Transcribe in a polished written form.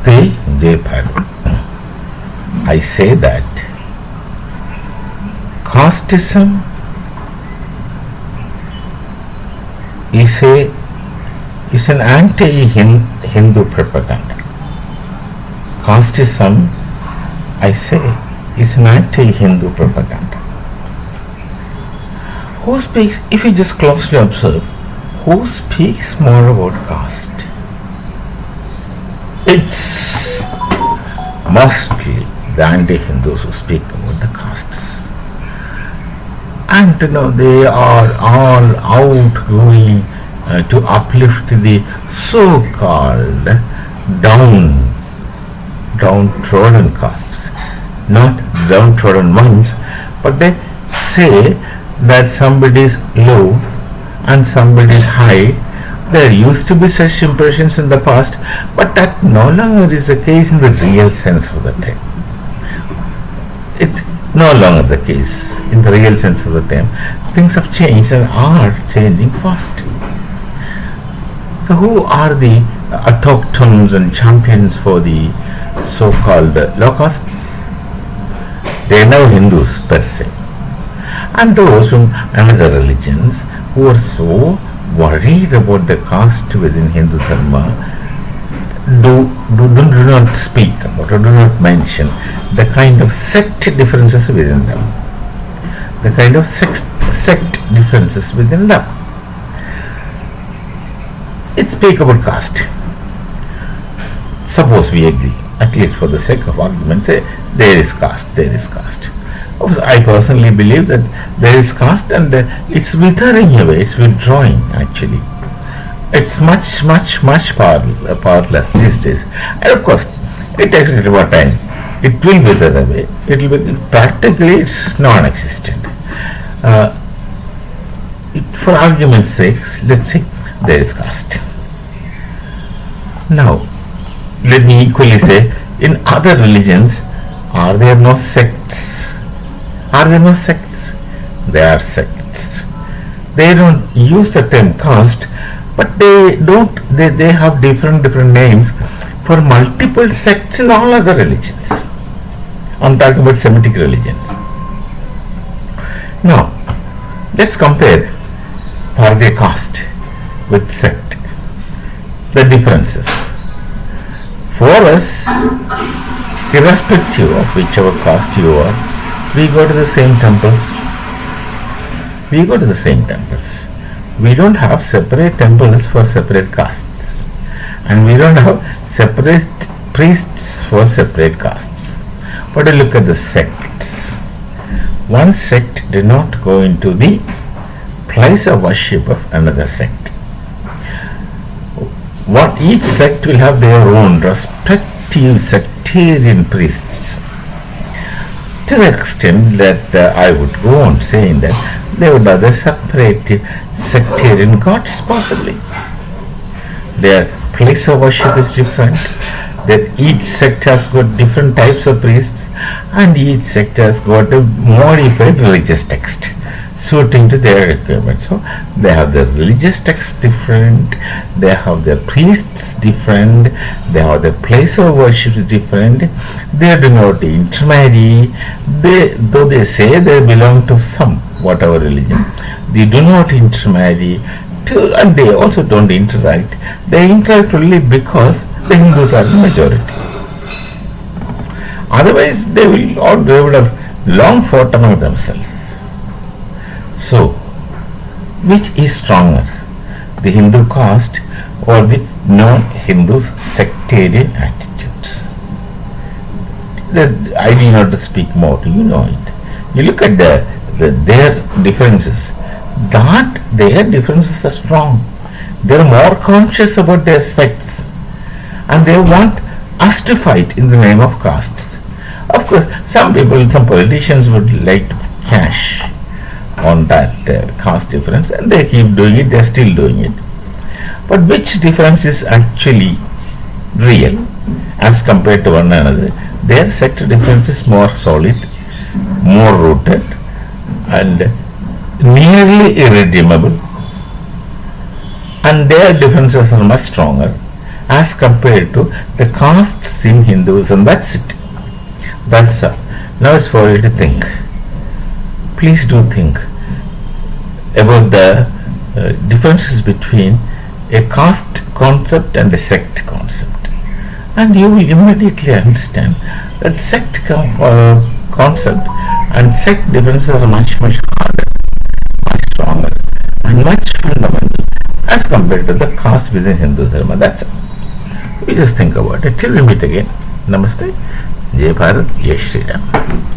Namaste, Jay Bhanu. I say that casteism is an anti-Hindu propaganda. Casteism, I say, is an anti-Hindu propaganda. Who speaks, if you just closely observe, who speaks more about caste? It's mostly the anti-Hindus who speak about the castes. And they are all out going to uplift the so-called downtrodden castes. Not downtrodden ones, but they say that somebody is low and somebody is high. There used to be such impressions in the past, but that no longer is the case in the real sense of the term. It's no longer the case in the real sense of the term. Things have changed and are changing fast. So who are the autochthones and champions for the so-called low castes? They are now Hindus per se. And those from another religions who are so worried about the caste within Hindu Dharma do not speak about or do not mention the kind of sect differences within them. The kind of sect differences within them. It speak about caste. Suppose we agree, at least for the sake of argument, say there is caste. Of course, I personally believe that there is caste and it's withering away, it's withdrawing actually. It's much powerless these days. And of course, it takes a little more time. It will wither away. It will be practically it's non-existent. For argument's sake, let's say there is caste. Now, let me equally say, in other religions, are there no sects? Are there no sects? There are sects. They don't use the term caste, but they have different names for multiple sects in all other religions. I'm talking about Semitic religions. Now, let's compare Bharatiya caste with sect. The differences. For us, irrespective of whichever caste you are, we go to the same temples. We don't have separate temples for separate castes. And we don't have separate priests for separate castes. But look at the sects. One sect did not go into the place of worship of another sect. Each sect will have their own respective sectarian priests. To the extent that I would go on saying that they would have the separate sectarian gods possibly. Their place of worship is different. That each sect has got different types of priests and each sect has got a modified religious text suiting to their requirements. So they have their religious text different, they have their priests different, they have their place of worship different, they do not intermarry, though they say they belong to some whatever religion, they do not intermarry and they also don't interact. They interact only because the Hindus are the majority. Otherwise they would have long fought among themselves. So, which is stronger, the Hindu caste or the non-Hindus' sectarian attitudes? I need not to speak more, you know it. You look at their differences, that their differences are strong. They are more conscious about their sects and they want us to fight in the name of castes. Of course, some politicians would like to cash on that caste difference and they keep doing it, they are still doing it. But which difference is actually real as compared to one another? Their sect difference is more solid, more rooted and nearly irredeemable, and their differences are much stronger as compared to the castes in Hinduism. That's it. That's all. Now it's for you to think. Please do think about the differences between a caste concept and a sect concept, and you will immediately understand that concept and sect differences are much harder, much stronger, and much fundamental as compared to the caste within Hindu Dharma. That's all. We just think about it. Till we meet again. Namaste. Jai Bharat. Jai Shri Ram.